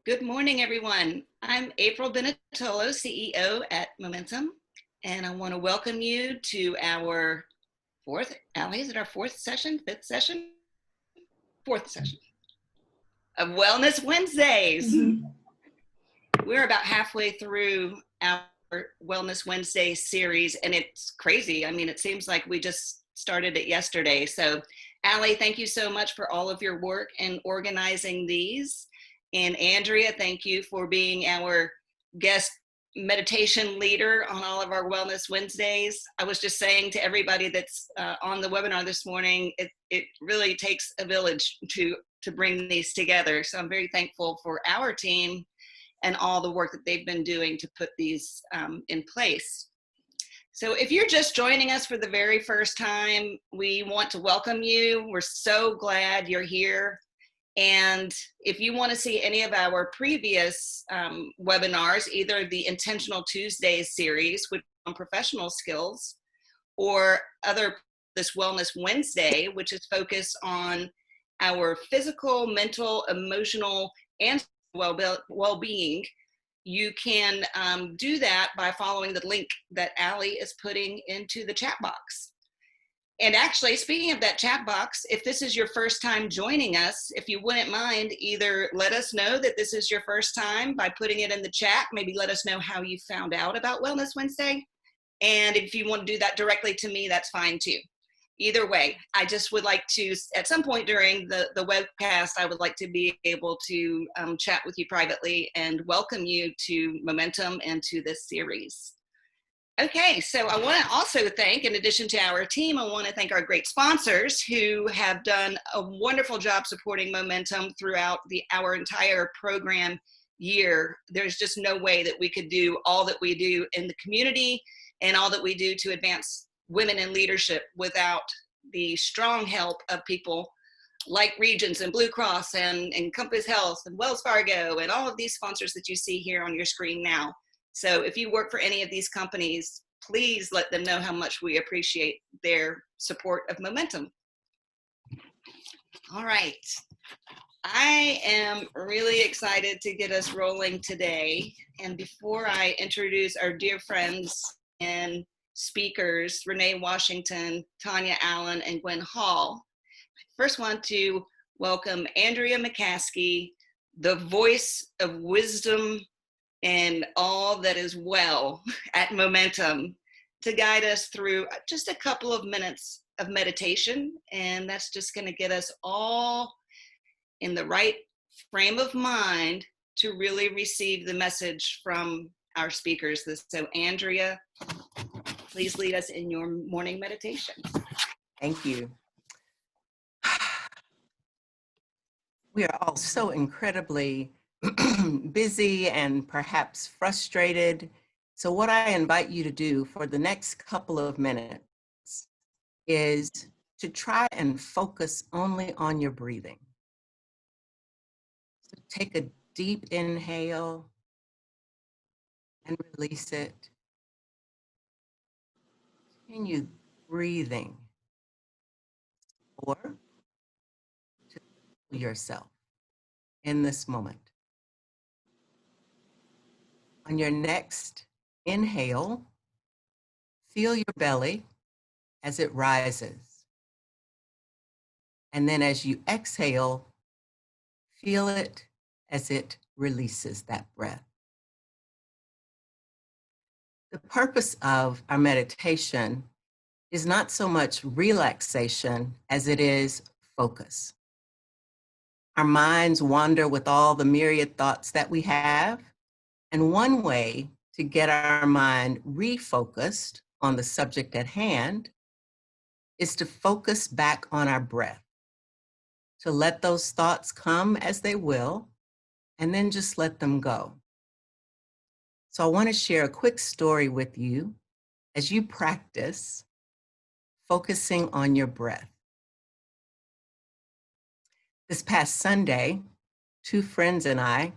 Good morning, everyone. I'm April Benetolo, CEO at Momentum, and I want to welcome you to our fourth, Allie, is it our fifth session of Wellness Wednesdays. We're about halfway through our Wellness Wednesday series, and it's crazy. I mean, it seems like we just started it yesterday. So, Allie, thank you so much for all of your work in organizing these. And Andrea, thank you for being our guest meditation leader on all of our Wellness Wednesdays. I was just saying to everybody that's on the webinar this morning, it really takes a village to bring these together. So I'm very thankful for our team and all the work that they've been doing to put these in place. So if you're just joining us for the very first time, we want to welcome you. We're so glad you're here. And if you want to see any of our previous webinars, either the Intentional Tuesdays series, which is on professional skills, or this Wellness Wednesday, which is focused on our physical, mental, emotional, and well-being, you can do that by following the link that Allie is putting into the chat box. And actually, speaking of that chat box, if this is your first time joining us, if you wouldn't mind, either let us know that this is your first time by putting it in the chat, maybe let us know how you found out about Wellness Wednesday. And if you want to do that directly to me, that's fine too. Either way, I just would like to, at some point during the webcast, I would like to be able to chat with you privately and welcome you to Momentum and to this series. Okay, so I want to also thank, in addition to our team, I want to thank our great sponsors who have done a wonderful job supporting Momentum throughout our entire program year. There's just no way that we could do all that we do in the community and all that we do to advance women in leadership without the strong help of people like Regions and Blue Cross and Compass Health and Wells Fargo and all of these sponsors that you see here on your screen now. So if you work for any of these companies, please let them know how much we appreciate their support of Momentum. All right. I am really excited to get us rolling today. And before I introduce our dear friends and speakers, Rene Washington, Tonya Allen, and Gwen Hall, I first want to welcome Andrea McCaskey, the voice of wisdom and all that is well at Momentum, to guide us through just a couple of minutes of meditation. And that's just going to get us all in the right frame of mind to really receive the message from our speakers. So Andrea, please lead us in your morning meditation. Thank you. We are all so incredibly busy and perhaps frustrated. So what I invite you to do for the next couple of minutes is to try and focus only on your breathing. So take a deep inhale and release it. Continue breathing or to yourself in this moment. On your next inhale, feel your belly as it rises. And then as you exhale, feel it as it releases that breath. The purpose of our meditation is not so much relaxation as it is focus. Our minds wander with all the myriad thoughts that we have. And one way to get our mind refocused on the subject at hand is to focus back on our breath, to let those thoughts come as they will, and then just let them go. So I want to share a quick story with you as you practice focusing on your breath. This past Sunday, two friends and I,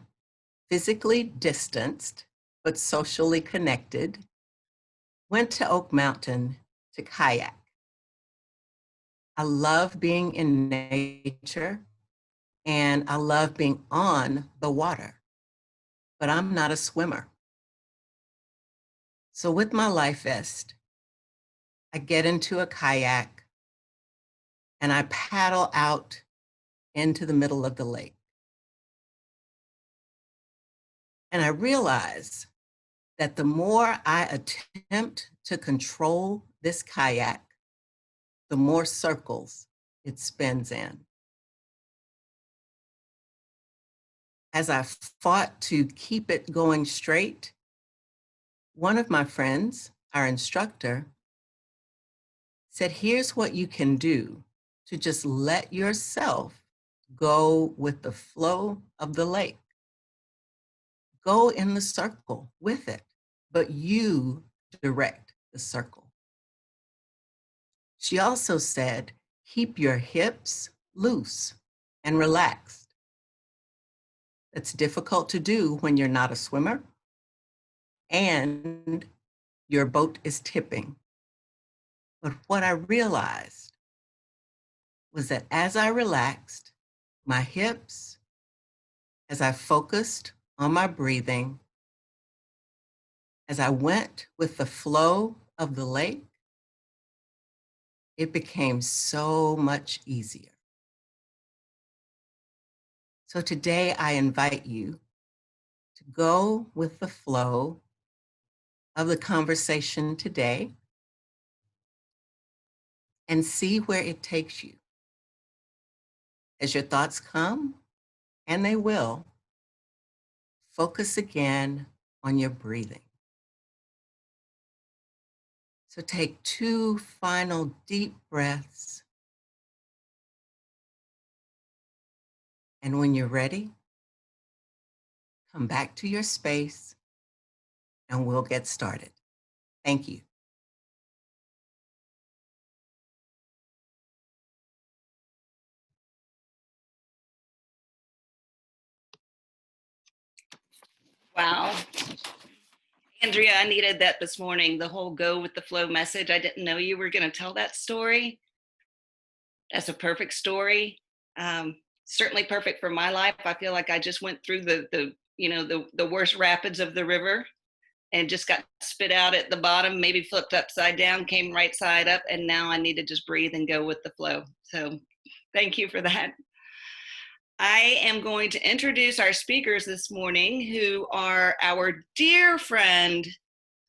physically distanced but socially connected, went to Oak Mountain to kayak. I love being in nature and I love being on the water. but I'm not a swimmer. So with my life vest, I get into a kayak and I paddle out into the middle of the lake. And I realize that the more I attempt to control this kayak, the more circles it spins in. As I fought to keep it going straight, one of my friends, our instructor, said, here's what you can do to just let yourself go with the flow of the lake. Go in the circle with it, but you direct the circle. She also said, keep your hips loose and relaxed. It's difficult to do when you're not a swimmer and your boat is tipping. But what I realized was that as I relaxed my hips, as I focused on my breathing, as I went with the flow of the lake, it became so much easier. So today I invite you to go with the flow of the conversation today and see where it takes you. As your thoughts come, and they will, focus again on your breathing. So take 2 final deep breaths. And when you're ready, come back to your space and we'll get started. Thank you. Wow. Andrea, I needed that this morning, the whole go with the flow message. I didn't know you were going to tell that story. That's a perfect story. Certainly perfect for my life. I feel like I just went through the worst rapids of the river and just got spit out at the bottom, maybe flipped upside down, came right side up, and now I need to just breathe and go with the flow. So thank you for that. I am going to introduce our speakers this morning, who are our dear friend,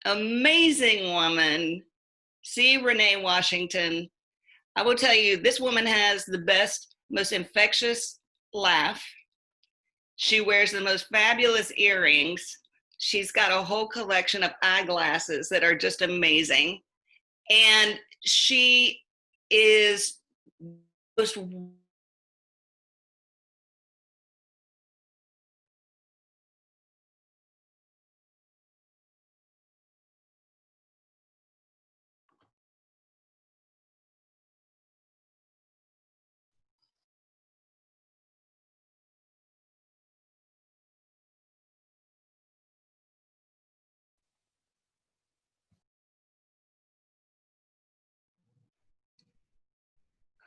amazing woman, Rene Washington. I will tell you, this woman has the best, most infectious laugh. She wears the most fabulous earrings. She's got a whole collection of eyeglasses that are just amazing. And she is most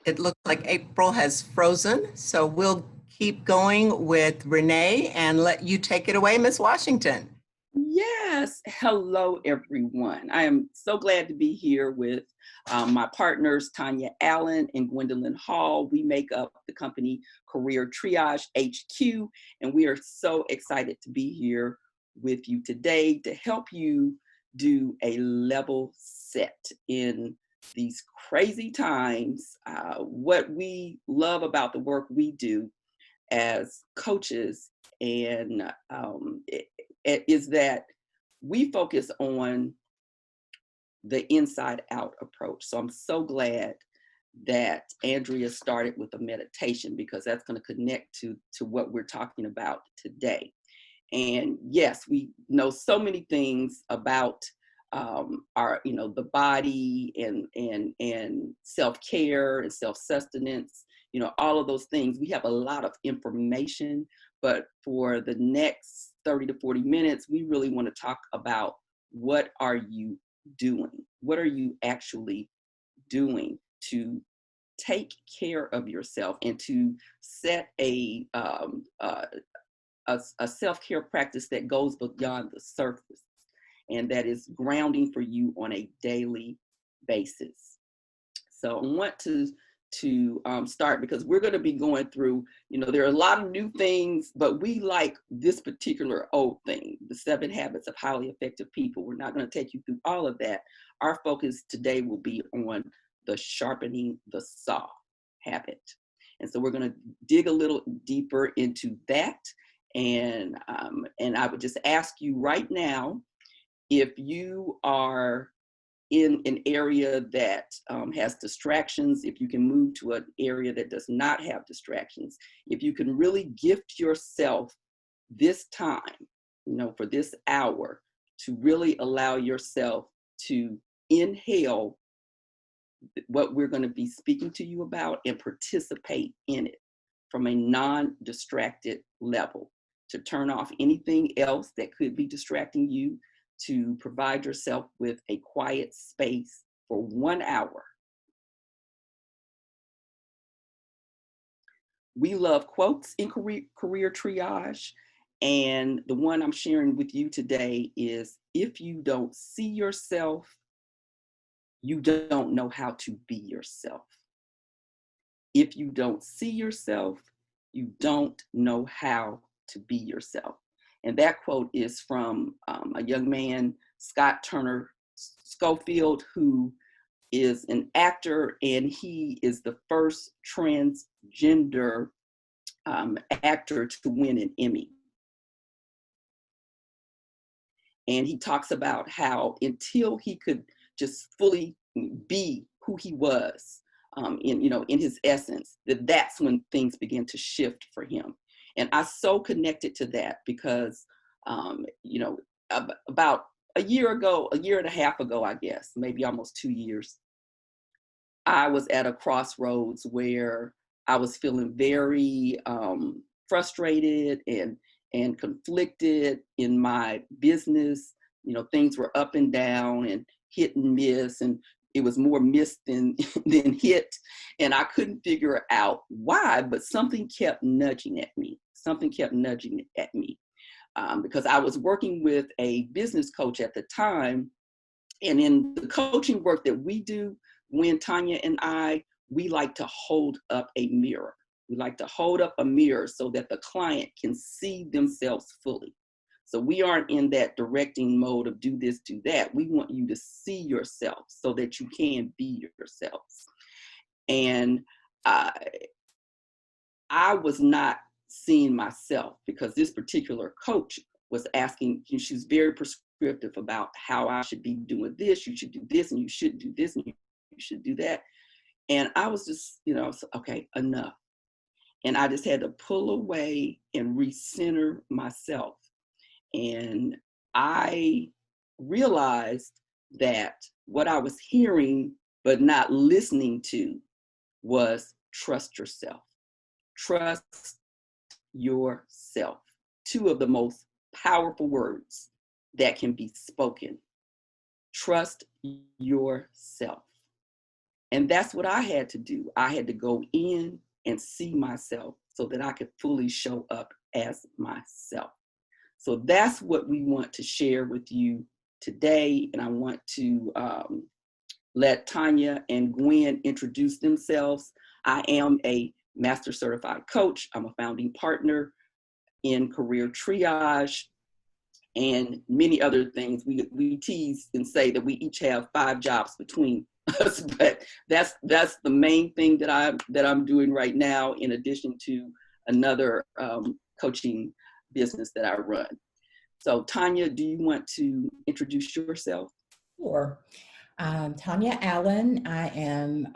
It looks like April has frozen, so we'll keep going with Renee and let you take it away, Ms. Washington. Yes. Hello, everyone. I am so glad to be here with my partners, Tonya Allen and Gwendolyn Hall. We make up the company Career Triage HQ, and we are so excited to be here with you today to help you do a level set in these crazy times. What we love about the work we do as coaches and is that we focus on the inside out approach. So I'm so glad that Andrea started with a meditation, because that's going to connect to what we're talking about today. And yes, we know so many things about our, the body and self-care and self-sustenance, all of those things. We have a lot of information, but for the next 30 to 40 minutes, we really want to talk about, what are you doing? What are you actually doing to take care of yourself and to set a a self-care practice that goes beyond the surface and that is grounding for you on a daily basis. So I want to start because we're going to be going through, there are a lot of new things, but we like this particular old thing, the 7 Habits of Highly Effective People. We're not going to take you through all of that. Our focus today will be on the sharpening the saw habit. And so we're going to dig a little deeper into that. And I would just ask you right now, if you are in an area that has distractions, if you can move to an area that does not have distractions, if you can really gift yourself this time, for this hour, to really allow yourself to inhale what we're going to be speaking to you about and participate in it from a non-distracted level, to turn off anything else that could be distracting you, to provide yourself with a quiet space for 1 hour. We love quotes in career triage. And the one I'm sharing with you today is, if you don't see yourself, you don't know how to be yourself. If you don't see yourself, you don't know how to be yourself. And that quote is from a young man, Scott Turner Schofield, who is an actor, and he is the first transgender actor to win an Emmy. And he talks about how until he could just fully be who he was, in his essence, that's when things began to shift for him. And I so connected to that because, about a year and a half ago, I guess, maybe almost 2 years, I was at a crossroads where I was feeling very frustrated and conflicted in my business. Things were up and down and hit and miss, and it was more miss than hit. And I couldn't figure out why, but something kept nudging at me. Because I was working with a business coach at the time. And in the coaching work that we do, when Tonya and we like to hold up a mirror. We like to hold up a mirror so that the client can see themselves fully. So we aren't in that directing mode of do this, do that. We want you to see yourself so that you can be yourselves. And I was not seeing myself because this particular coach was asking, she was very prescriptive about how I should be doing this. You should do this, and you should do this, and you should do that. And I was just, okay, enough. And I just had to pull away and recenter myself. And I realized that what I was hearing but not listening to was trust yourself. Trust yourself. 2 of the most powerful words that can be spoken. Trust yourself. And that's what I had to do. I had to go in and see myself so that I could fully show up as myself. So that's what we want to share with you today. And I want to let Tonya and Gwen introduce themselves. I am a master certified coach. I'm a founding partner in Career Triage and many other things. We tease and say that we each have 5 jobs between us, but that's the main thing that I'm doing right now, in addition to another coaching business that I run. So Tonya, do you want to introduce yourself? Sure. Tonya Allen. I am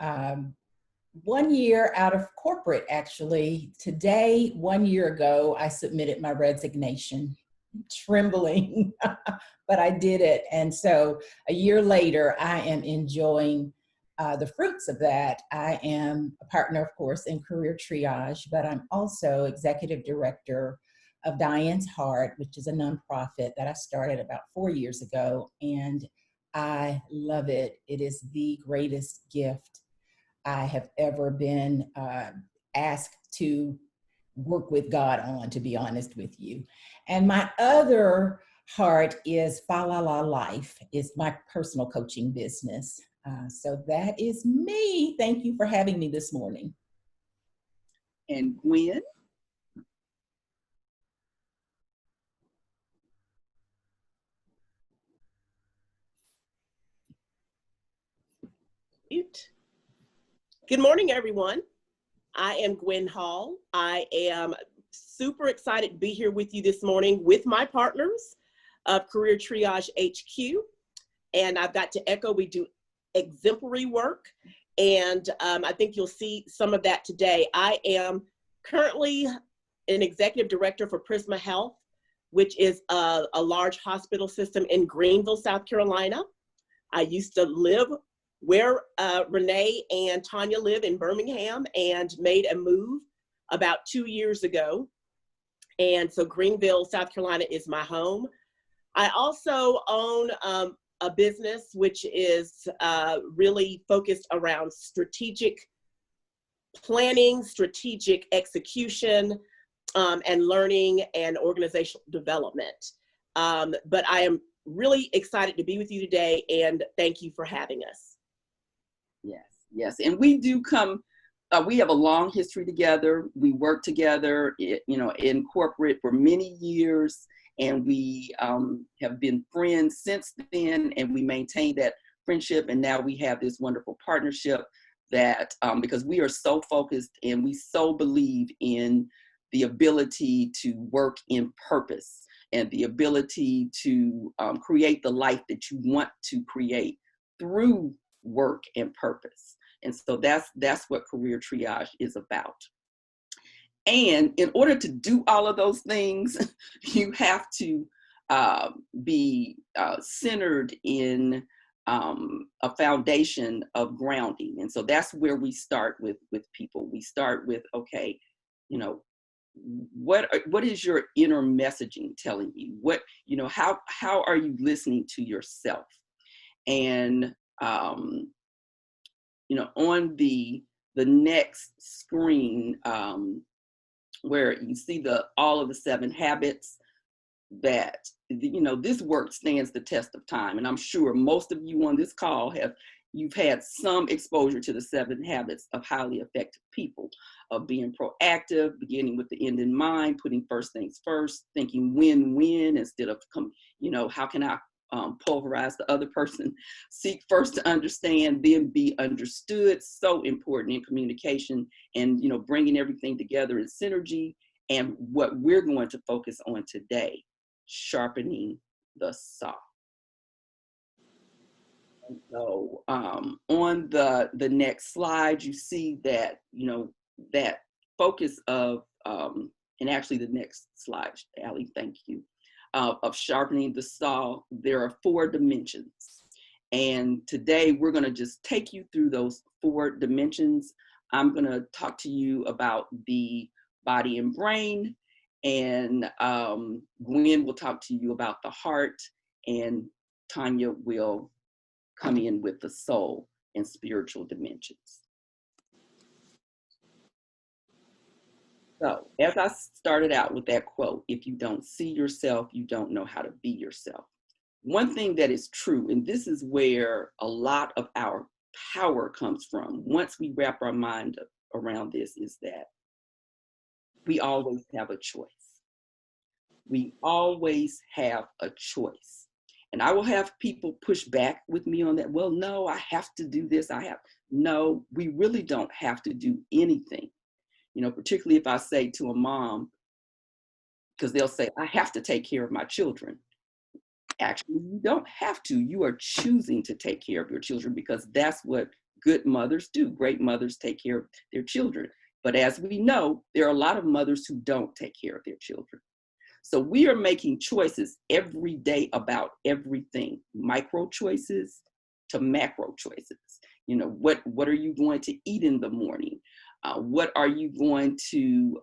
1 year out of corporate, actually. Today, 1 year ago, I submitted my resignation, trembling, but I did it. And so a year later, I am enjoying the fruits of that. I am a partner, of course, in Career Triage, but I'm also executive director of Diane's Heart, which is a nonprofit that I started about 4 years ago. And I love it. It is the greatest gift I have ever been asked to work with God on, to be honest with you. And my other heart is Fa La La Life, is my personal coaching business. So that is me. Thank you for having me this morning. And Gwen? Good morning, everyone. I am Gwen Hall. I am super excited to be here with you this morning with my partners of Career Triage HQ. And I've got to echo, we do exemplary work. And I think you'll see some of that today. I am currently an executive director for Prisma Health, which is a large hospital system in Greenville, South Carolina. I used to live where Rene and Tonya live in Birmingham and made a move about 2 years ago. And so Greenville, South Carolina is my home. I also own a business which is really focused around strategic planning, strategic execution, and learning and organizational development. But I am really excited to be with you today, and thank you for having us. Yes, yes. And we do come, we have a long history together. We work together, in corporate for many years, and we have been friends since then, and we maintain that friendship. And now we have this wonderful partnership that, because we are so focused and we so believe in the ability to work in purpose and the ability to create the life that you want to create through work and purpose. And so that's what Career Triage is about. And in order to do all of those things, you have to be centered in a foundation of grounding. And so that's where we start with people. We start with, okay, what is your inner messaging telling you? How are you listening to yourself? And on the next screen, where you see all of the 7 habits, that this work stands the test of time. And I'm sure most of you on this call you've had some exposure to the 7 habits of highly effective people, of being proactive, beginning with the end in mind, putting first things first, thinking win-win instead of how can I pulverize the other person, seek first to understand, then be understood. So important in communication, and bringing everything together in synergy. And what we're going to focus on today, sharpening the saw. And so on the next slide, you see that that focus of and actually the next slide, Allie, thank you. Of sharpening the saw, there are 4 dimensions. And today we're going to just take you through those 4 dimensions. I'm going to talk to you about the body and brain, and Gwen will talk to you about the heart, and Tonya will come in with the soul and spiritual dimensions. So, as I started out with that quote, if you don't see yourself, you don't know how to be yourself. One thing that is true, and this is where a lot of our power comes from, once we wrap our mind around this, is that we always have a choice. We always have a choice. And I will have people push back with me on that. Well, no, I have to do this. No, we really don't have to do anything. Particularly if I say to a mom, because they'll say, I have to take care of my children. Actually, you don't have to. You are choosing to take care of your children, because that's what good mothers do. Great mothers take care of their children. But as we know, there are a lot of mothers who don't take care of their children. So we are making choices every day about everything, micro choices to macro choices. What are you going to eat in the morning? What are you going to,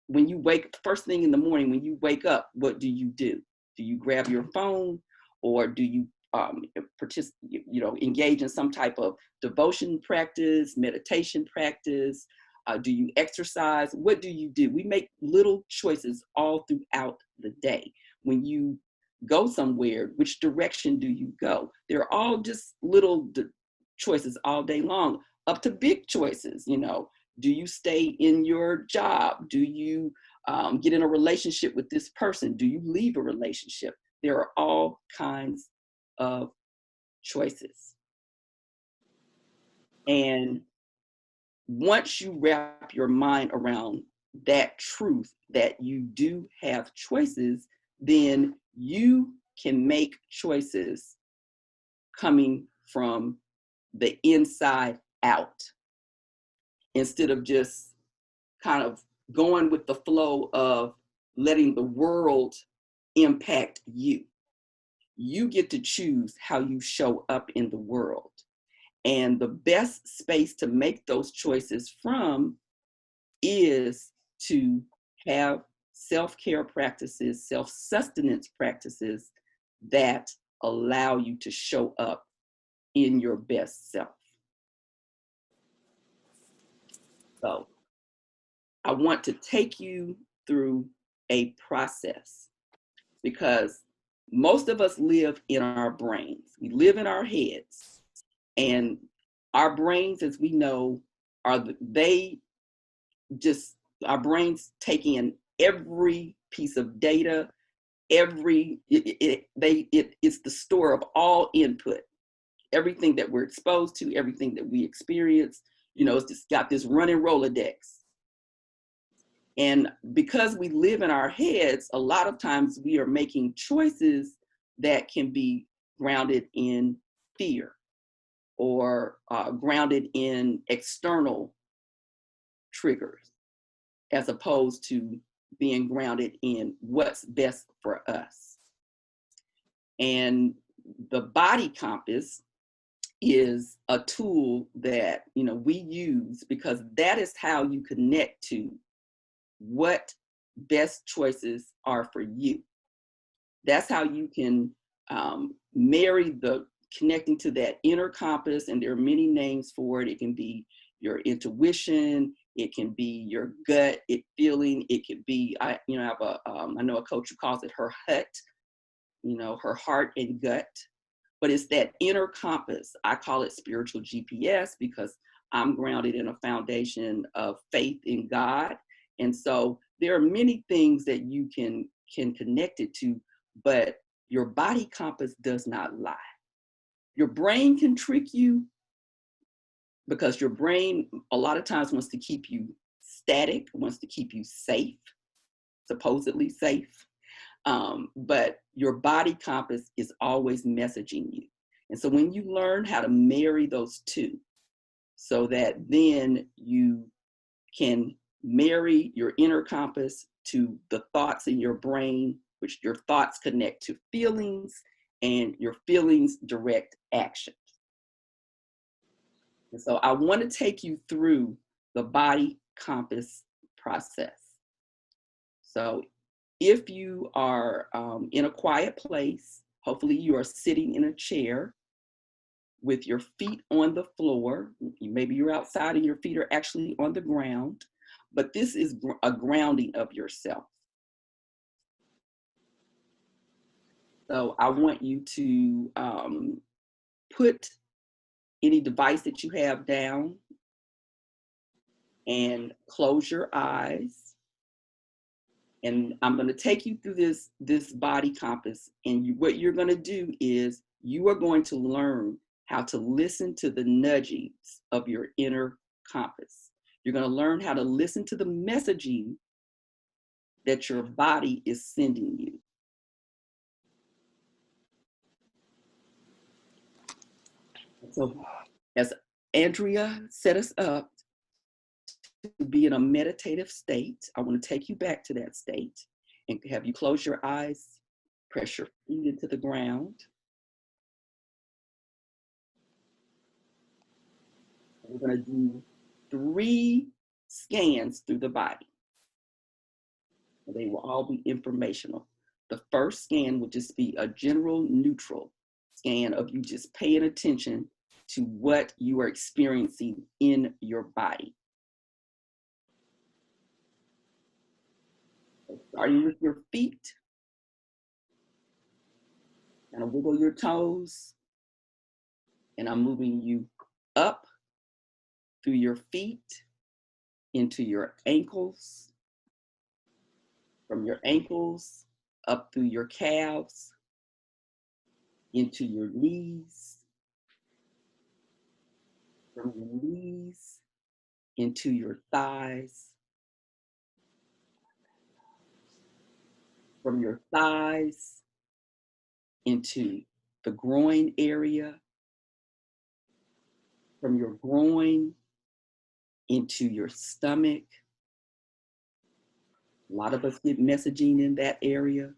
when you first thing in the morning, when you wake up, what do? Do you grab your phone, or do you engage in some type of devotion practice, meditation practice? Do you exercise? What do you do? We make little choices all throughout the day. When you go somewhere, which direction do you go? They're all just little choices all day long, up to big choices. You know, do you stay in your job? Do you get in a relationship with this person? Do you leave a relationship? There are all kinds of choices. And once you wrap your mind around that truth that you do have choices, then you can make choices coming from the inside out instead of just kind of going with the flow of letting the world impact you. You get to choose how you show up in the world. And the best space to make those choices from is to have self-care practices, self-sustenance practices that allow you to show up in your best self. So I want to take you through a process because most of us live in our brains. We live in our heads. And our brains, as we know, our brains take in every piece of data, it's the store of all input. Everything that we're exposed to, everything that we experience, you know, it's just got this running Rolodex. And because we live in our heads, a lot of times we are making choices that can be grounded in fear or grounded in external triggers, as opposed to being grounded in what's best for us. And the body compass is a tool that, you know, we use because that is how you connect to what best choices are for you. That's how you can marry the connecting to that inner compass, and there are many names for it. It can be your intuition, it can be your gut feeling, it could be, I know a coach who calls it her hut, you know, her heart and gut. But it's that inner compass. I call it spiritual GPS because I'm grounded in a foundation of faith in God. And so there are many things that you can connect it to, but your body compass does not lie. Your brain can trick you because your brain a lot of times wants to keep you static, wants to keep you safe, supposedly safe. But your body compass is always messaging you. And so when you learn how to marry those two, so that then you can marry your inner compass to the thoughts in your brain, which your thoughts connect to feelings, and your feelings direct action. And so I want to take you through the body compass process. So if you are in a quiet place, hopefully you are sitting in a chair with your feet on the floor. Maybe you're outside and your feet are actually on the ground, but this is a grounding of yourself. So I want you to put any device that you have down and close your eyes. And I'm going to take you through this body compass. And what you're going to do is you are going to learn how to listen to the nudgings of your inner compass. You're going to learn how to listen to the messaging that your body is sending you. So as Andrea set us up to be in a meditative state, I want to take you back to that state and have you close your eyes, press your feet into the ground. We're going to do 3 scans through the body. They will all be informational. The first scan will just be a general neutral scan of you just paying attention to what you are experiencing in your body. Starting with your feet. Kind of wiggle your toes. And I'm moving you up through your feet into your ankles. From your ankles up through your calves, into your knees. From your knees into your thighs. From your thighs into the groin area. From your groin into your stomach. A lot of us get messaging in that area.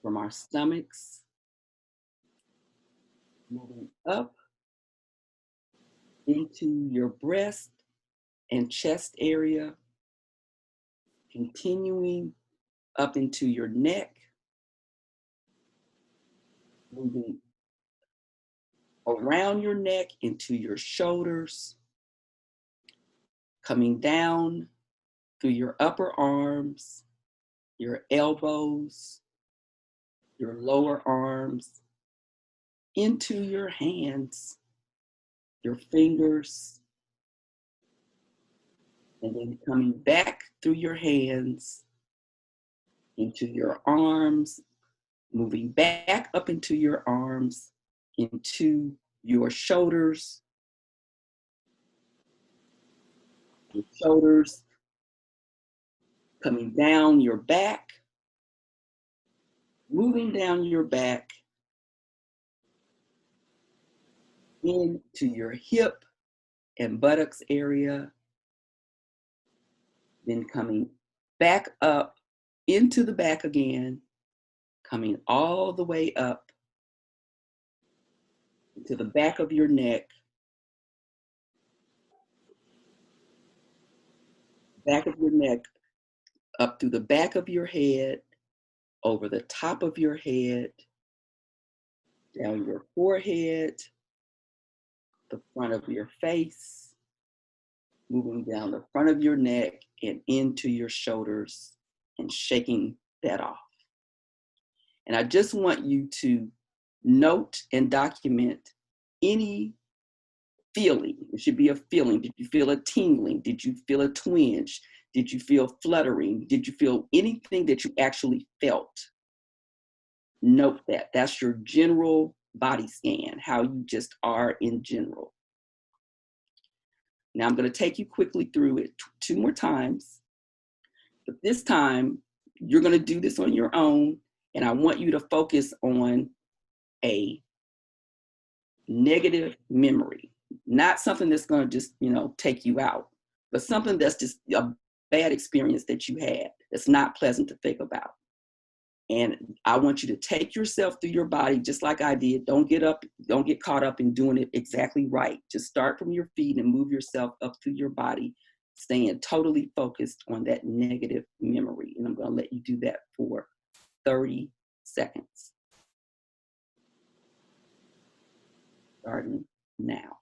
From our stomachs, moving up into your breast and chest area, continuing up into your neck, moving around your neck into your shoulders, coming down through your upper arms, your elbows, your lower arms, into your hands, your fingers, and then coming back through your hands into your arms, moving back up into your arms, into your shoulders, coming down your back, moving down your back into your hip and buttocks area, then coming back up into the back again, coming all the way up to the back of your neck, up through the back of your head, over the top of your head, down your forehead, the front of your face, moving down the front of your neck and into your shoulders and shaking that off. And I just want you to note and document any feeling. It should be a feeling. Did you feel a tingling? Did you feel a twinge? Did you feel fluttering? Did you feel anything that you actually felt? Note that. That's your general body scan, how you just are in general. Now I'm going to take you quickly through it 2 more times. But this time, you're going to do this on your own, and I want you to focus on a negative memory. Not something that's going to just, take you out, but something that's just a bad experience that you had that's not pleasant to think about. And I want you to take yourself through your body just like I did. Don't get caught up in doing it exactly right. Just start from your feet and move yourself up through your body, staying totally focused on that negative memory. And I'm going to let you do that for 30 seconds. Starting now.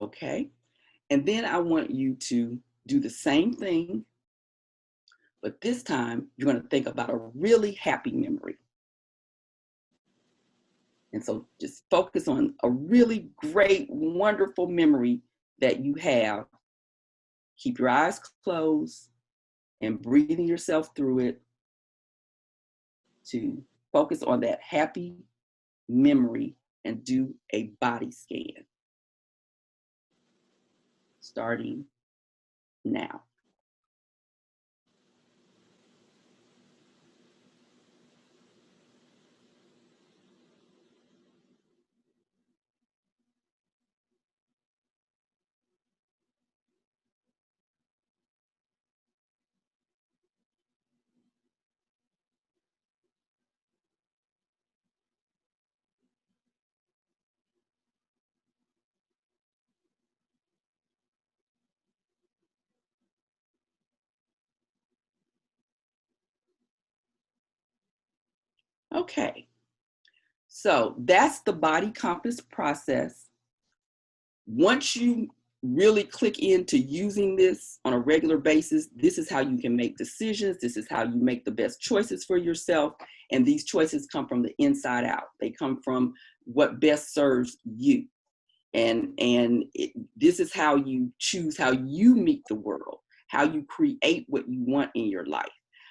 Okay. And then I want you to do the same thing, but this time you're going to think about a really happy memory. And so just focus on a really great, wonderful memory that you have. Keep your eyes closed and breathing yourself through it to focus on that happy memory and do a body scan. Starting now. Okay, so that's the body compass process. Once you really click into using this on a regular basis, this is how you can make decisions. This is how you make the best choices for yourself. And these choices come from the inside out. They come from what best serves you. This is how you choose how you meet the world, how you create what you want in your life,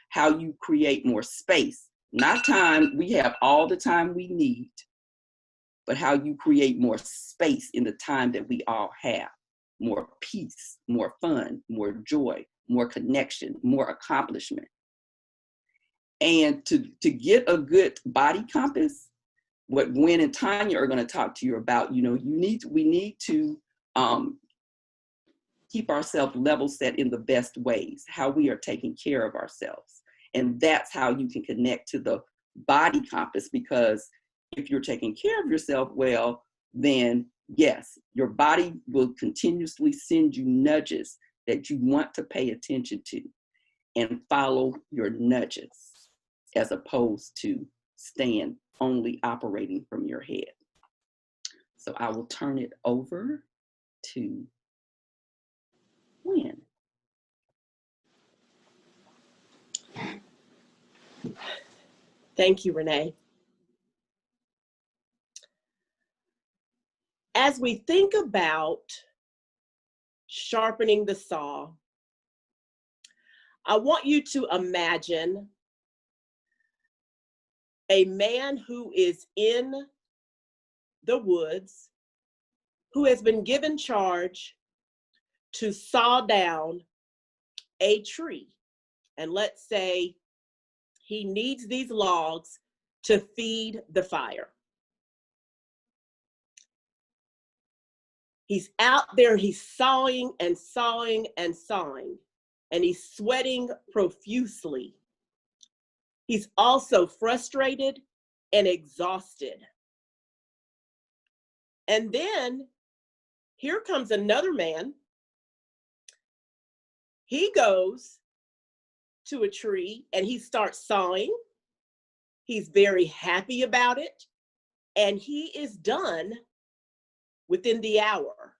how you create more space. Not time, we have all the time we need, but how you create more space in the time that we all have. More peace, more fun, more joy, more connection, more accomplishment. And to get a good body compass, what Gwen and Tonya are going to talk to you about, we need to keep ourselves level set in the best ways, how we are taking care of ourselves. And that's how you can connect to the body compass, because if you're taking care of yourself well, then yes, your body will continuously send you nudges that you want to pay attention to and follow your nudges, as opposed to staying only operating from your head. So I will turn it over to Gwen. Thank you, Rene. As we think about sharpening the saw, I want you to imagine a man who is in the woods, who has been given charge to saw down a tree. And let's say he needs these logs to feed the fire. He's out there, he's sawing and sawing and sawing, and he's sweating profusely. He's also frustrated and exhausted. And then here comes another man. He goes to a tree and he starts sawing. He's very happy about it, and he is done within the hour.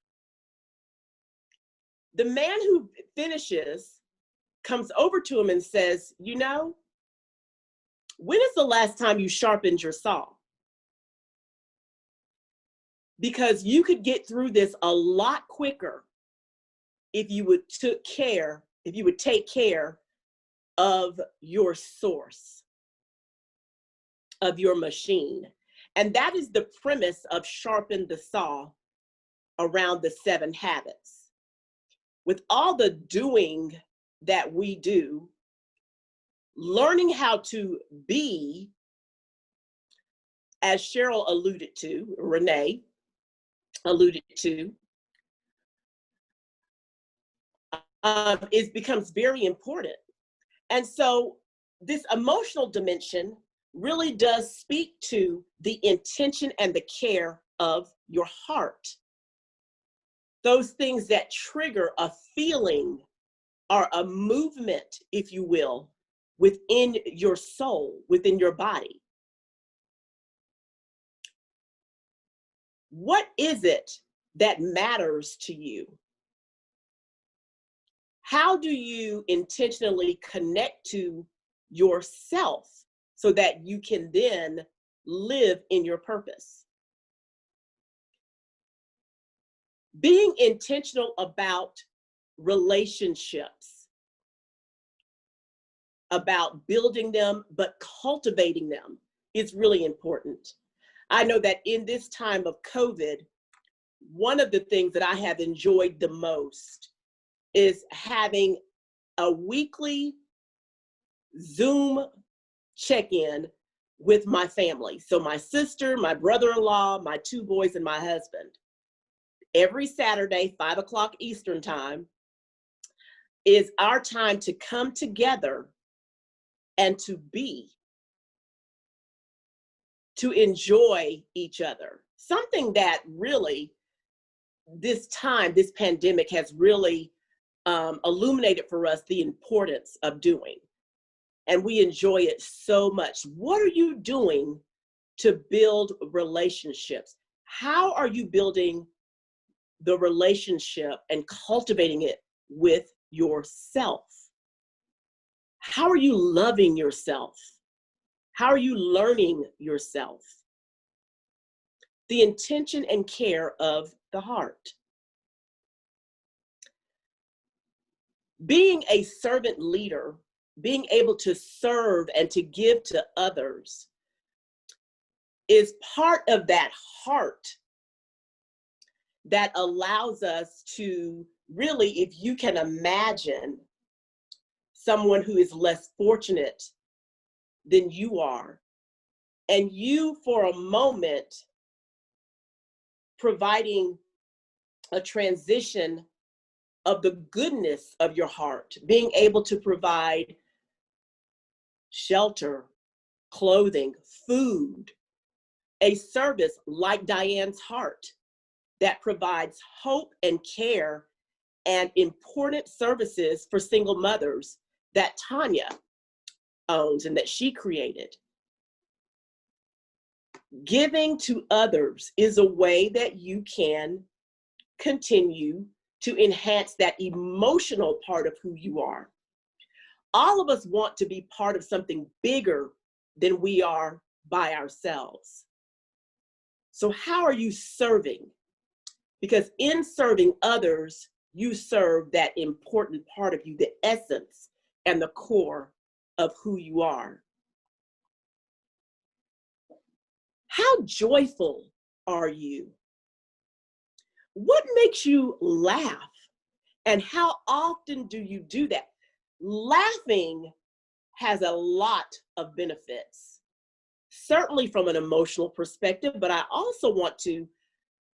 The man who finishes comes over to him and says, when is the last time you sharpened your saw? Because you could get through this a lot quicker if you would take care of your source, of your machine. And that is the premise of Sharpen the Saw around the 7 habits. With all the doing that we do, learning how to be, as Cheryl alluded to, Rene alluded to, becomes very important. And so this emotional dimension really does speak to the intention and the care of your heart. Those things that trigger a feeling or a movement, if you will, within your soul, within your body. What is it that matters to you? How do you intentionally connect to yourself so that you can then live in your purpose? Being intentional about relationships, about building them, but cultivating them is really important. I know that in this time of COVID, one of the things that I have enjoyed the most is having a weekly Zoom check-in with my family. So my sister, my brother-in-law, my 2 boys, and my husband. Every Saturday, 5 o'clock Eastern time, is our time to come together and to enjoy each other. Something that really, this pandemic has really illuminated for us the importance of doing. And we enjoy it so much. What are you doing to build relationships? How are you building the relationship and cultivating it with yourself? How are you loving yourself? How are you learning yourself? The intention and care of the heart. Being a servant leader, being able to serve and to give to others is part of that heart that allows us to really, if you can imagine someone who is less fortunate than you are, and you for a moment providing a transition of the goodness of your heart, being able to provide shelter, clothing, food, a service like Diane's heart that provides hope and care and important services for single mothers that Tonya owns and that she created. Giving to others is a way that you can continue to enhance that emotional part of who you are. All of us want to be part of something bigger than we are by ourselves. So how are you serving? Because in serving others, you serve that important part of you, the essence and the core of who you are. How joyful are you? What makes you laugh? And how often do you do that? Laughing has a lot of benefits, certainly from an emotional perspective, but I also want to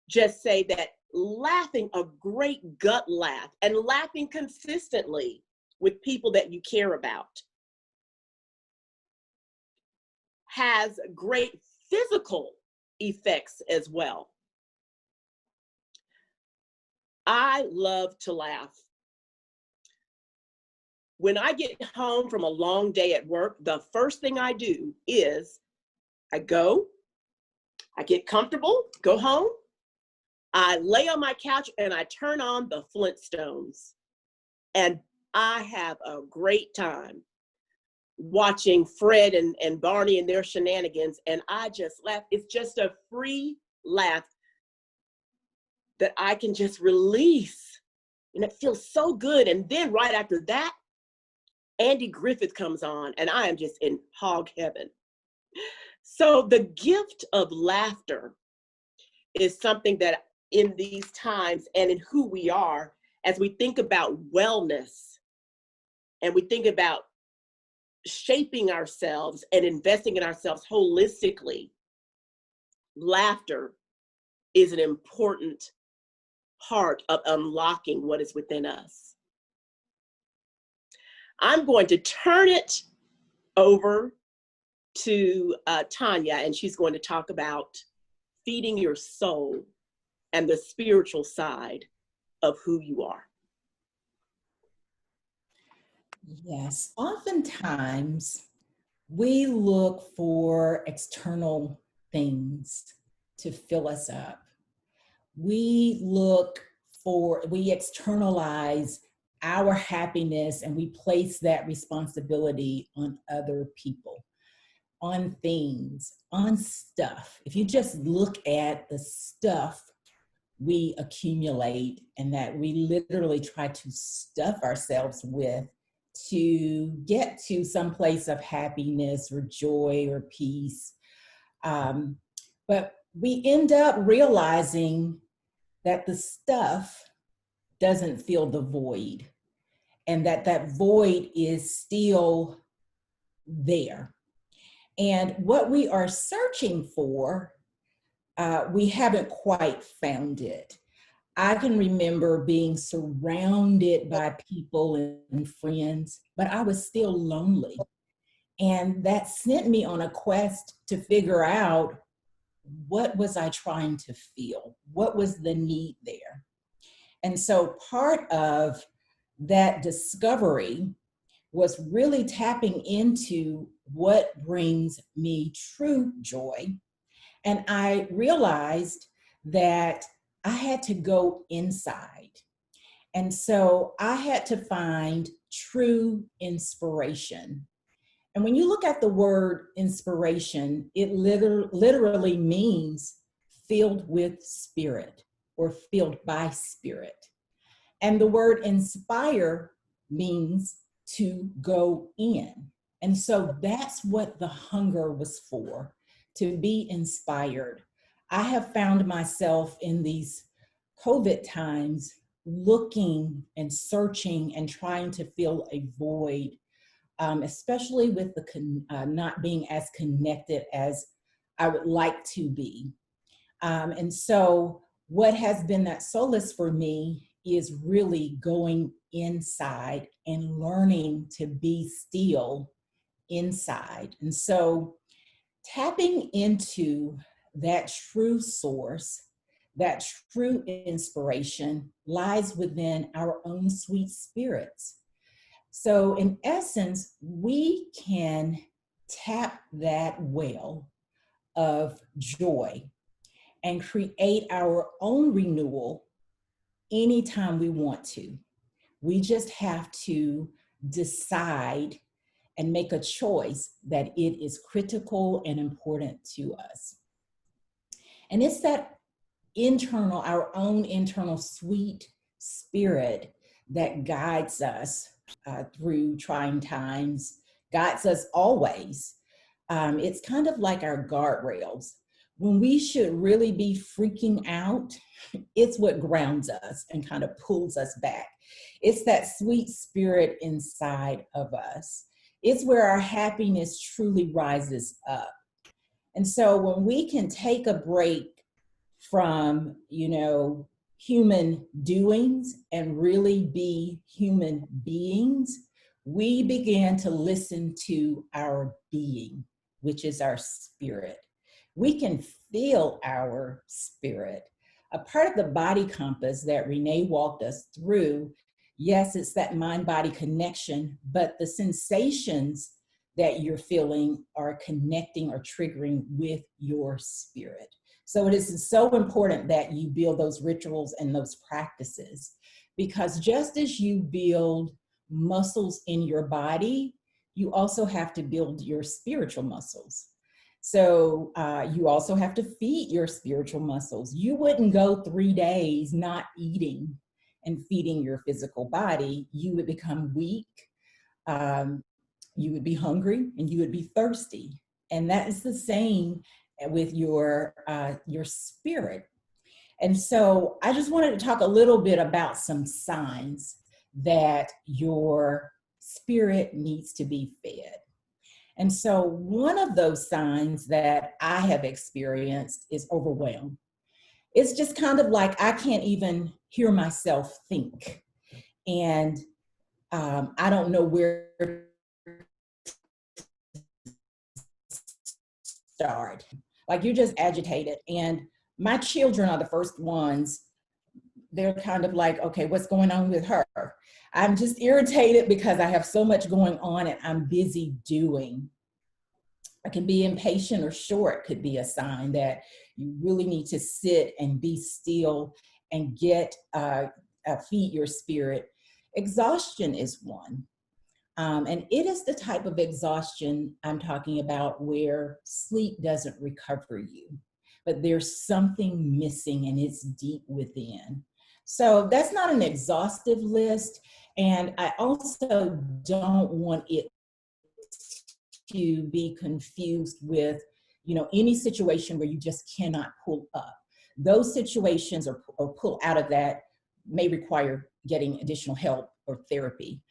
just say that laughing a great gut laugh and laughing consistently with people that you care about has great physical effects as well. I love to laugh. When I get home from a long day at work, the first thing I do is I get comfortable, go home, I lay on my couch and I turn on the Flintstones. And I have a great time watching Fred and Barney and their shenanigans. And I just laugh. It's just a free laugh that I can just release. And it feels so good. And then right after that, Andy Griffith comes on and I am just in hog heaven. So the gift of laughter is something that in these times and in who we are, as we think about wellness and we think about shaping ourselves and investing in ourselves holistically, laughter is an important part of unlocking what is within us. I'm going to turn it over to Tonya, and she's going to talk about feeding your soul and the spiritual side of who you are. Yes, oftentimes we look for external things to fill us up. We externalize our happiness and we place that responsibility on other people, on things, on stuff. If you just look at the stuff we accumulate and that we literally try to stuff ourselves with to get to some place of happiness or joy or peace, But we end up realizing that the stuff doesn't fill the void, and that void is still there. And what we are searching for, we haven't quite found it. I can remember being surrounded by people and friends, but I was still lonely. And that sent me on a quest to figure out, what was I trying to feel? What was the need there? And so part of that discovery was really tapping into what brings me true joy. And I realized that I had to go inside. And so I had to find true inspiration. And when you look at the word inspiration, it literally means filled with spirit or filled by spirit. And the word inspire means to go in. And so that's what the hunger was for, to be inspired. I have found myself in these COVID times looking and searching and trying to fill a void, especially with the not being as connected as I would like to be. And so what has been that solace for me is really going inside and learning to be still inside. And so tapping into that true source, that true inspiration lies within our own sweet spirits. So in essence, we can tap that well of joy and create our own renewal anytime we want to. We just have to decide and make a choice that it is critical and important to us. And it's that internal, our own internal sweet spirit that guides us through trying times, guides us always. It's kind of like our guardrails. When we should really be freaking out, it's what grounds us and kind of pulls us back. It's that sweet spirit inside of us. It's where our happiness truly rises up. And so when we can take a break from, human doings and really be human beings, we begin to listen to our being, which is our spirit. We can feel our spirit. A part of the body compass that Rene walked us through, yes, it's that mind-body connection, but the sensations that you're feeling are connecting or triggering with your spirit. So it is so important that you build those rituals and those practices, because just as you build muscles in your body, you also have to build your spiritual muscles. So you also have to feed your spiritual muscles. You wouldn't go 3 days not eating and feeding your physical body. You would become weak. You would be hungry and you would be thirsty. And that is the same with your spirit. And so I just wanted to talk a little bit about some signs that your spirit needs to be fed. And so one of those signs that I have experienced is overwhelm. It's just kind of like I can't even hear myself think. And I don't know where to start. Like, you're just agitated. And my children are the first ones. They're kind of like, okay, what's going on with her? I'm just irritated because I have so much going on and I'm busy doing. I can be impatient or short could be a sign that you really need to sit and be still and feed your spirit. Exhaustion is one. And it is the type of exhaustion I'm talking about where sleep doesn't recover you, but there's something missing and it's deep within. So that's not an exhaustive list. And I also don't want it to be confused with any situation where you just cannot pull up. Those situations or pull out of that may require getting additional help or therapy.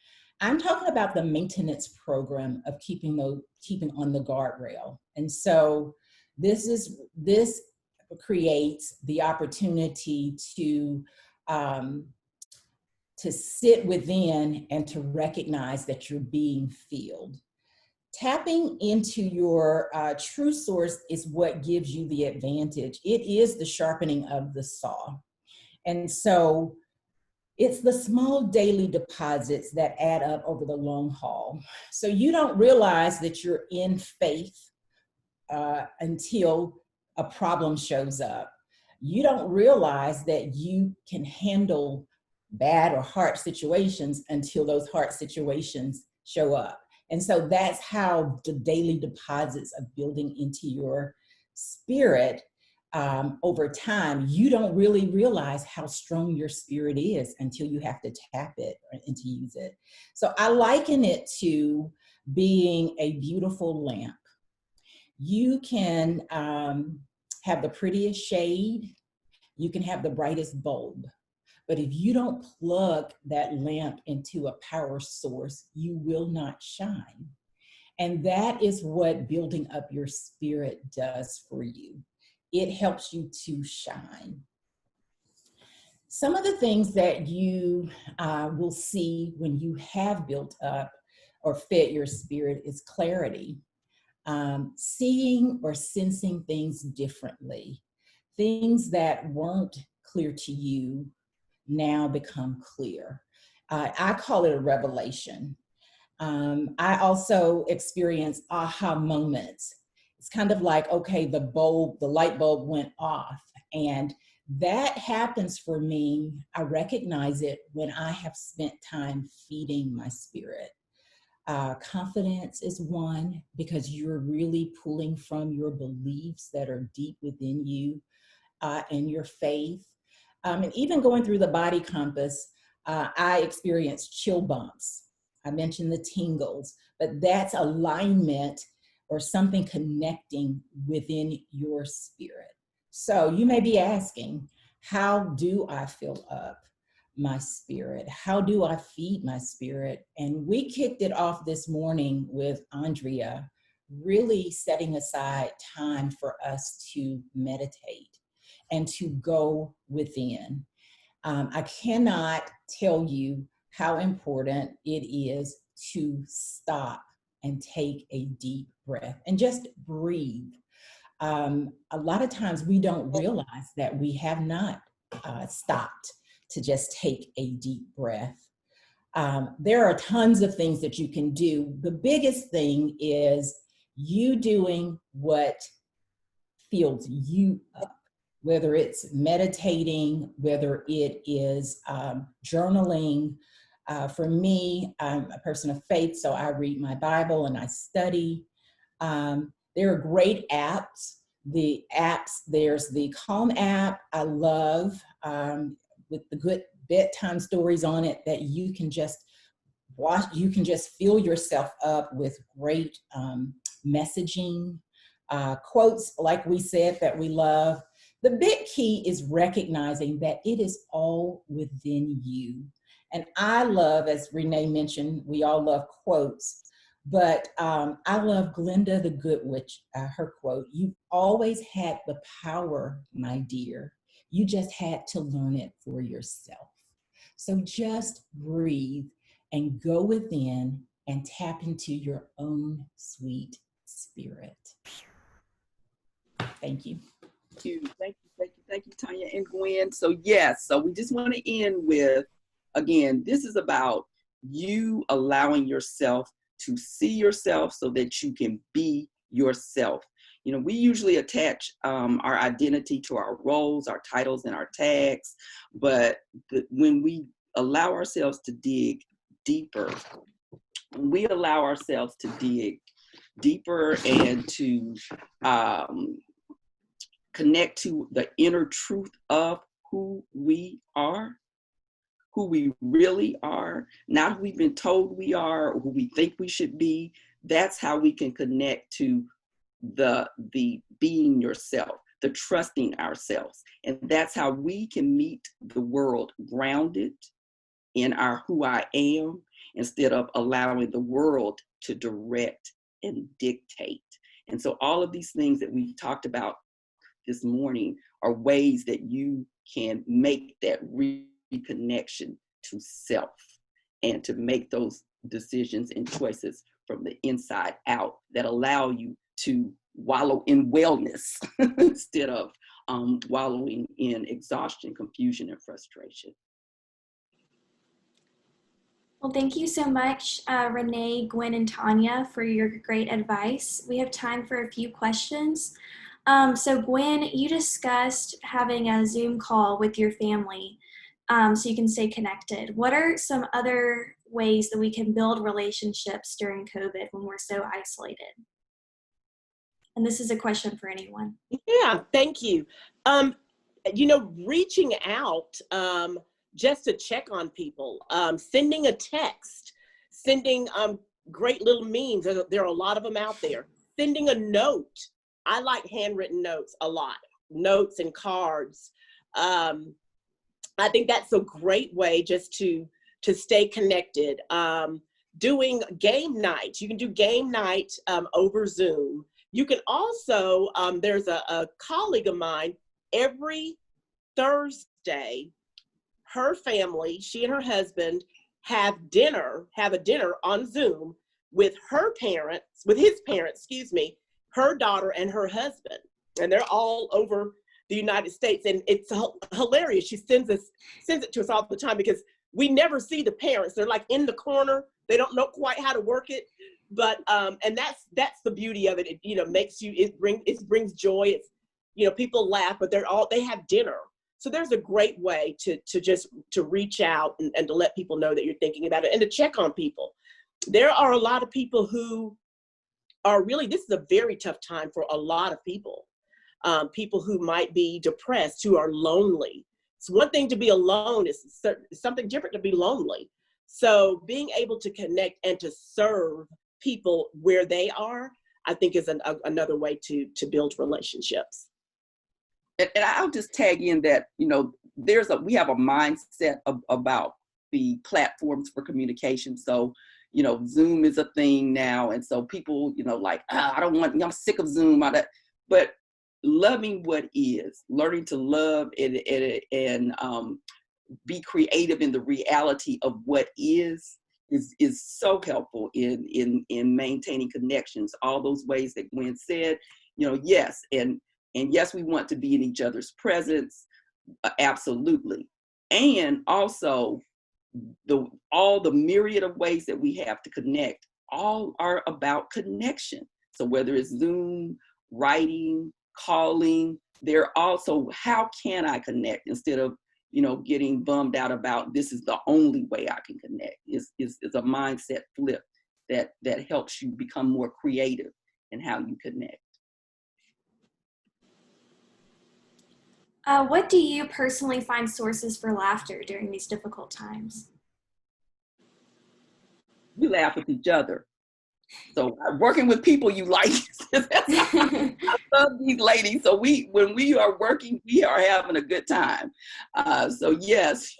I'm talking about the maintenance program of keeping on the guardrail. And so this creates the opportunity to sit within and to recognize that you're being filled. Tapping into your true source is what gives you the advantage. It is the sharpening of the saw. And so it's the small daily deposits that add up over the long haul. So you don't realize that you're in faith until a problem shows up. You don't realize that you can handle bad or hard situations until those hard situations show up. And so that's how the daily deposits of building into your spirit over time. You don't really realize how strong your spirit is until you have to tap it and to use it. So I liken it to being a beautiful lamp. You can have the prettiest shade, you can have the brightest bulb, but if you don't plug that lamp into a power source, you will not shine. And that is what building up your spirit does for you. It helps you to shine. Some of the things that you will see when you have built up or fed your spirit is clarity. Seeing or sensing things differently. Things that weren't clear to you now become clear. I call it a revelation. I also experience aha moments. It's kind of like, okay, the light bulb went off, and that happens for me. I recognize it when I have spent time feeding my spirit. Confidence is one, because you're really pulling from your beliefs that are deep within you and your faith. And even going through the body compass, I experienced chill bumps. I mentioned the tingles, but that's alignment or something connecting within your spirit. So you may be asking, how do I fill up my spirit? How do I feed my spirit? And we kicked it off this morning with Andrea, really setting aside time for us to meditate and to go within. I cannot tell you how important it is to stop and take a deep breath and just breathe. A lot of times we don't realize that we have not stopped to just take a deep breath. There are tons of things that you can do. The biggest thing is you doing what fills you up, whether it's meditating, whether it is journaling. For me, I'm a person of faith, so I read my Bible and I study. There are great apps. There's the Calm app I love, with the good bedtime stories on it that you can just watch. You can just fill yourself up with great messaging, quotes, like we said, that we love. The big key is recognizing that it is all within you. And I love, as Rene mentioned, we all love quotes, but I love Glenda the Good Witch, her quote, "You've always had the power, my dear. You just had to learn it for yourself." So just breathe and go within and tap into your own sweet spirit. Thank you. Thank you, Tonya and Gwen. So yes, so we just want to end with, again, this is about you allowing yourself to see yourself so that you can be yourself. You know, we usually attach our identity to our roles, our titles, and our tags, but when we allow ourselves to dig deeper, when we allow ourselves to dig deeper and to connect to the inner truth of who we are, who we really are, not who we've been told we are or who we think we should be, that's how we can connect to the being yourself, the trusting ourselves. And that's how we can meet the world grounded in our who I am, instead of allowing the world to direct and dictate. And so all of these things that we've talked about this morning are ways that you can make that reconnection to self and to make those decisions and choices from the inside out that allow you to wallow in wellness instead of wallowing in exhaustion, confusion, and frustration. Well, thank you so much, Rene, Gwen, and Tonya, for your great advice. We have time for a few questions. So Gwen, you discussed having a Zoom call with your family so you can stay connected. What are some other ways that we can build relationships during COVID when we're so isolated? And this is a question for anyone. Yeah, thank you. Reaching out just to check on people, sending a text, sending great little memes. There are a lot of them out there. Sending a note. I like handwritten notes a lot. Notes and cards. I think that's a great way just to stay connected. Doing game night. You can do game night over Zoom. You can also, there's a colleague of mine, every Thursday, her family, she and her husband have a dinner on Zoom with his parents, her daughter and her husband. And they're all over the United States. And it's hilarious. She sends it to us all the time because we never see the parents. They're like in the corner. They don't know quite how to work it. But and that's the beauty of it. It brings joy. It's people laugh, but they have dinner. So there's a great way to reach out and to let people know that you're thinking about it and to check on people. There are a lot of people who are this is a very tough time for a lot of people. People who might be depressed, who are lonely. It's one thing to be alone, it's something different to be lonely. So being able to connect and to serve people where they are, I think is another way to build relationships. And I'll just tag in that, we have a mindset about the platforms for communication. So, Zoom is a thing now. And so people, I'm sick of Zoom. But loving what is, learning to love and be creative in the reality of what is so helpful in maintaining connections. All those ways that Gwen said, yes. And yes, we want to be in each other's presence, absolutely. And also all the myriad of ways that we have to connect, all are about connection. So whether it's Zoom, writing, calling, they're also, how can I connect instead of, getting bummed out about this is the only way I can connect. It's a mindset flip that helps you become more creative in how you connect. What do you personally find sources for laughter during these difficult times? We laugh with each other. So working with people you like, I love these ladies. So when we are working, we are having a good time. So yes,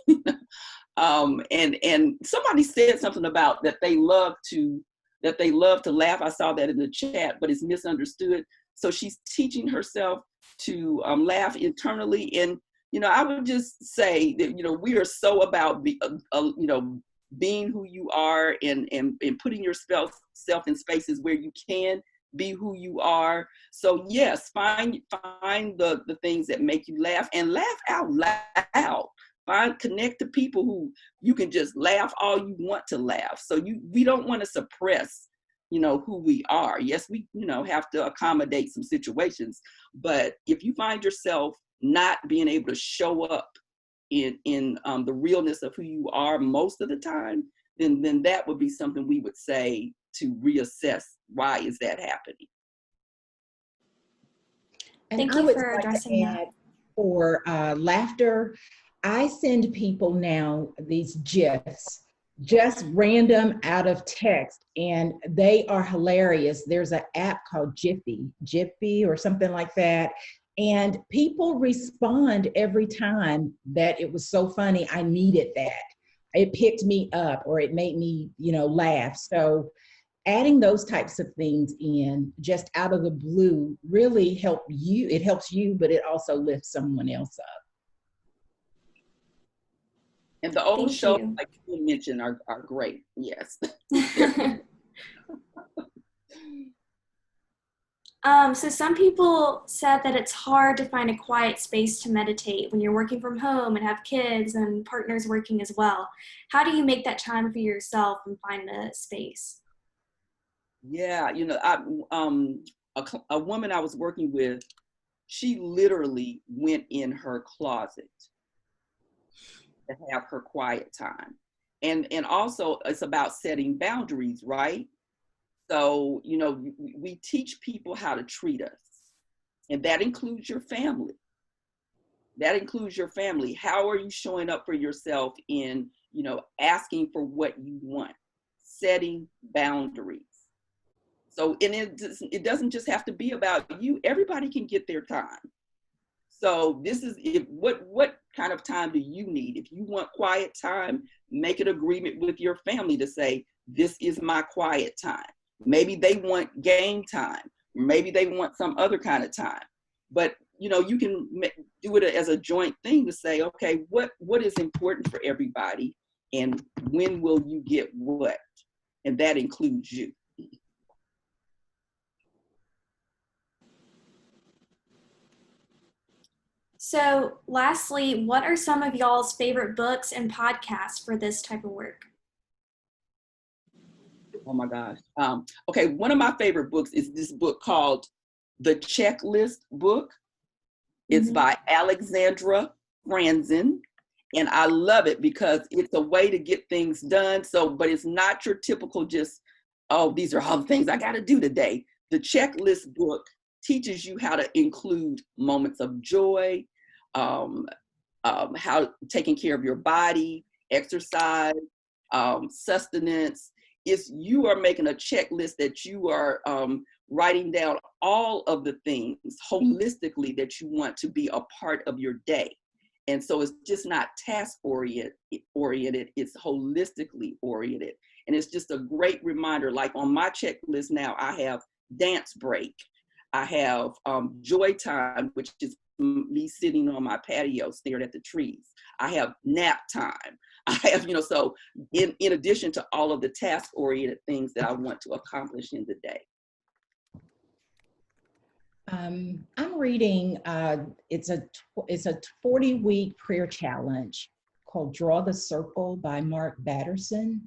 and somebody said something about that they love to laugh. I saw that in the chat, but it's misunderstood. So she's teaching herself to laugh internally. And, I would just say that, we are so about being who you are and putting yourself in spaces where you can be who you are. So yes, find the things that make you laugh and laugh out loud. Connect to people who you can just laugh all you want to laugh. So we don't want to suppress who we are. Yes, we have to accommodate some situations, but if you find yourself not being able to show up in the realness of who you are most of the time, then that would be something we would say to reassess, why is that happening? And Thank I you would for like addressing to that. add for laughter, I send people now these GIFs just random out of text, and they are hilarious. There's an app called Jiffy or something like that. And people respond every time that it was so funny. I needed that. It picked me up, or it made me, laugh. So adding those types of things in just out of the blue really help you. It helps you, but it also lifts someone else up. And the old Thank shows, you. like you mentioned, are great. Yes. So some people said that it's hard to find a quiet space to meditate when you're working from home and have kids and partners working as well. How do you make that time for yourself and find the space? Yeah, a woman I was working with, she literally went in her closet to have her quiet time. And also it's about setting boundaries, right? So, we teach people how to treat us, and that includes your family. That includes your family. How are you showing up for yourself in, asking for what you want, setting boundaries. So, and it doesn't just have to be about you. Everybody can get their time. So this is what kind of time do you need? If you want quiet time, make an agreement with your family to say, this is my quiet time. Maybe they want game time. Maybe they want some other kind of time. But, you can do it as a joint thing to say, okay, what is important for everybody, and when will you get what? And that includes you. So lastly, what are some of y'all's favorite books and podcasts for this type of work? Oh my gosh. Okay, one of my favorite books is this book called The Checklist Book. It's by Alexandra Franzen. And I love it because it's a way to get things done. But it's not your typical just, oh, these are all the things I got to do today. The Checklist Book teaches you how to include moments of joy, how taking care of your body, exercise, sustenance. You are making a checklist that you are writing down all of the things holistically that you want to be a part of your day. And so it's just not task oriented, it's holistically oriented. And it's just a great reminder, like on my checklist now, I have dance break. I have joy time, which is me sitting on my patio staring at the trees. I have nap time. I have, so in addition to all of the task-oriented things that I want to accomplish in the day. I'm reading, it's a 40-week prayer challenge called Draw the Circle by Mark Batterson.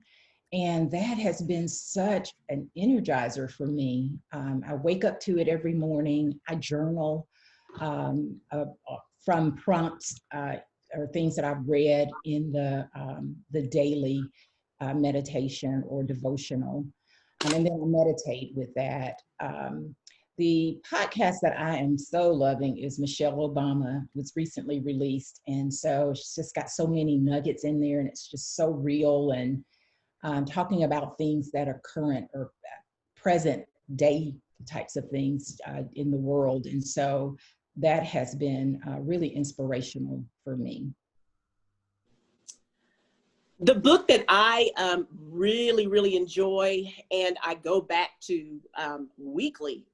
And that has been such an energizer for me. I wake up to it every morning. I journal from prompts or things that I've read in the daily meditation or devotional. And then I meditate with that. The podcast that I am so loving is Michelle Obama, was recently released. And so she's just got so many nuggets in there, and it's just so real, and talking about things that are current or present day types of things in the world. And so that has been really inspirational for me. The book that I really, really enjoy and I go back to weekly,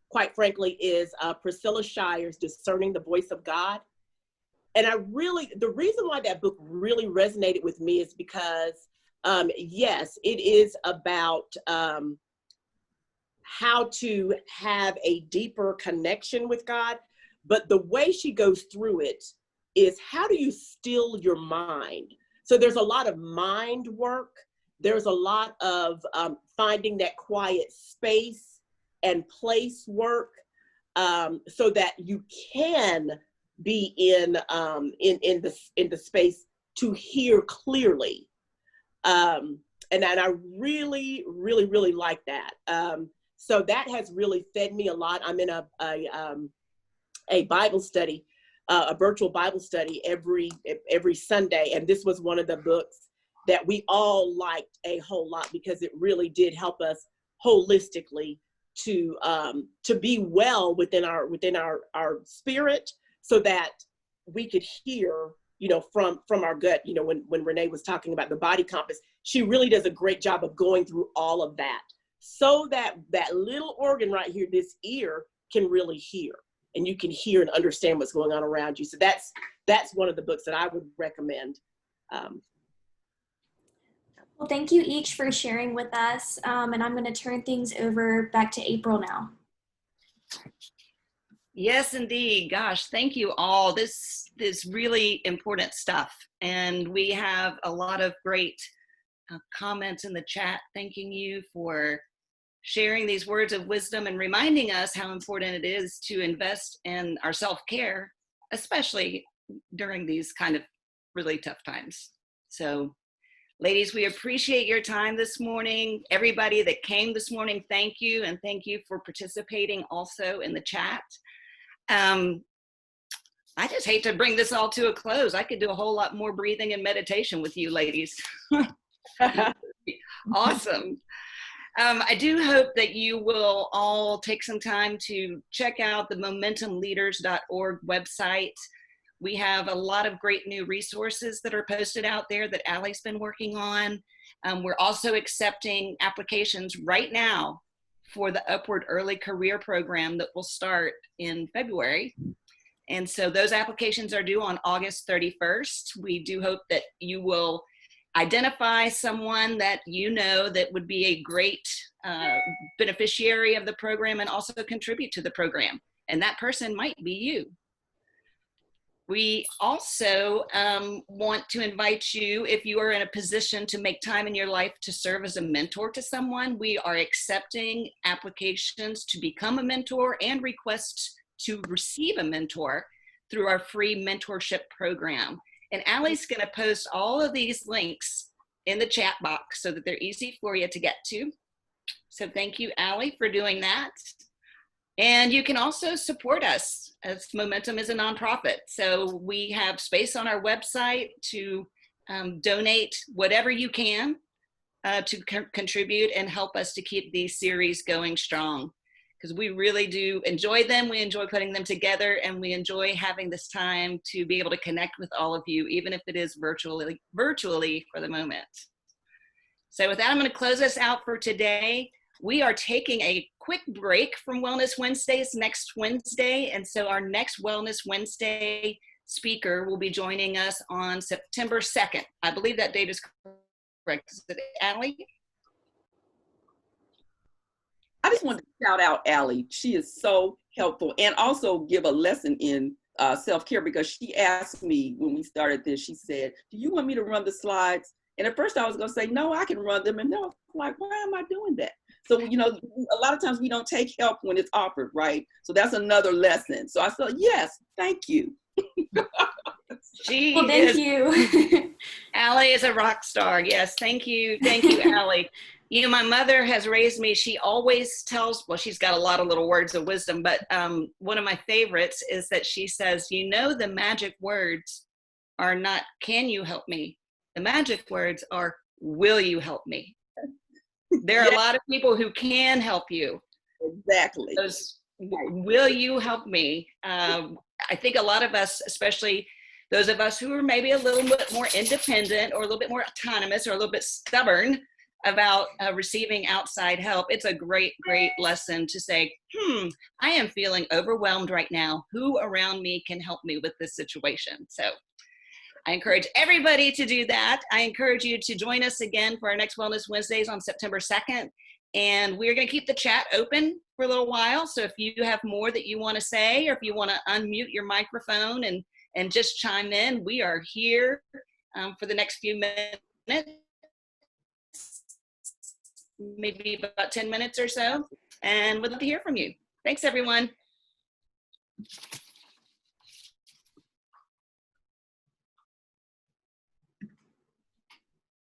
quite frankly, is Priscilla Shire's Discerning the Voice of God. And the reason why that book really resonated with me is because, yes, it is about how to have a deeper connection with God. But the way she goes through it is, how do you still your mind? So there's a lot of mind work. There's a lot of finding that quiet space and place work so that you can be in the space to hear clearly. And I really, really, really like that. So that has really fed me a lot. I'm in a Bible study, a virtual Bible study every Sunday. And this was one of the books that we all liked a whole lot, because it really did help us holistically to be well within our spirit, so that we could hear, from our gut. When Renee was talking about the body compass, she really does a great job of going through all of that, so that that little organ right here, this ear, can really hear, and you can hear and understand what's going on around you. So that's one of the books that I would recommend. Well, thank you each for sharing with us. And I'm going to turn things over back to April now. Yes, indeed. Gosh, thank you all. This is really important stuff. And we have a lot of great comments in the chat thanking you for sharing these words of wisdom and reminding us how important it is to invest in our self-care, especially during these kind of really tough times. So, ladies, we appreciate your time this morning. Everybody that came this morning, thank you. And thank you for participating also in the chat. I just hate to bring this all to a close. I could do a whole lot more breathing and meditation with you ladies. Awesome. I do hope that you will all take some time to check out the momentumleaders.org website. We have a lot of great new resources that are posted out there that Allie's been working on. We're also accepting applications right now for the Upward Early Career Program that will start in February. And so those applications are due on August 31st. We do hope that you will identify someone that you know that would be a great beneficiary of the program and also contribute to the program. And that person might be you. We also want to invite you, if you are in a position to make time in your life to serve as a mentor to someone, we are accepting applications to become a mentor and requests to receive a mentor through our free mentorship program. And Allie's going to post all of these links in the chat box so that they're easy for you to get to. So thank you, Allie, for doing that. And you can also support us, as Momentum is a nonprofit. So we have space on our website to donate whatever you can to contribute and help us to keep these series going strong. Because we really do enjoy them. We enjoy putting them together, and we enjoy having this time to be able to connect with all of you, even if it is virtually for the moment. So with that, I'm going to close us out for today. We are taking a quick break from Wellness Wednesdays next Wednesday. And so our next Wellness Wednesday speaker will be joining us on September 2nd. I believe that date is correct. Is it Allie? I just wanted to shout out Allie. She is so helpful, and also give a lesson in self-care, because she asked me when we started this, she said, do you want me to run the slides? And at first I was going to say, no, I can run them. And then I was like, why am I doing that? So, a lot of times we don't take help when it's offered, right? So that's another lesson. So I said, yes, thank you. Well, thank you. Allie is a rock star. Yes, thank you. Thank you, Allie. My mother has raised me. She always tells, well, she's got a lot of little words of wisdom, but one of my favorites is that she says, the magic words are not, can you help me? The magic words are, will you help me? There are a lot of people who can help you. Exactly. Those, will you help me? I think a lot of us, especially those of us who are maybe a little bit more independent or a little bit more autonomous or a little bit stubborn about receiving outside help, it's a great, great lesson to say, I am feeling overwhelmed right now. Who around me can help me with this situation? So I encourage everybody to do that. I encourage you to join us again for our next Wellness Wednesdays on September 2nd. And we're going to keep the chat open for a little while. So if you have more that you want to say, or if you want to unmute your microphone and just chime in, we are here for the next few minutes, maybe about 10 minutes or so. And we'd love to hear from you. Thanks, everyone.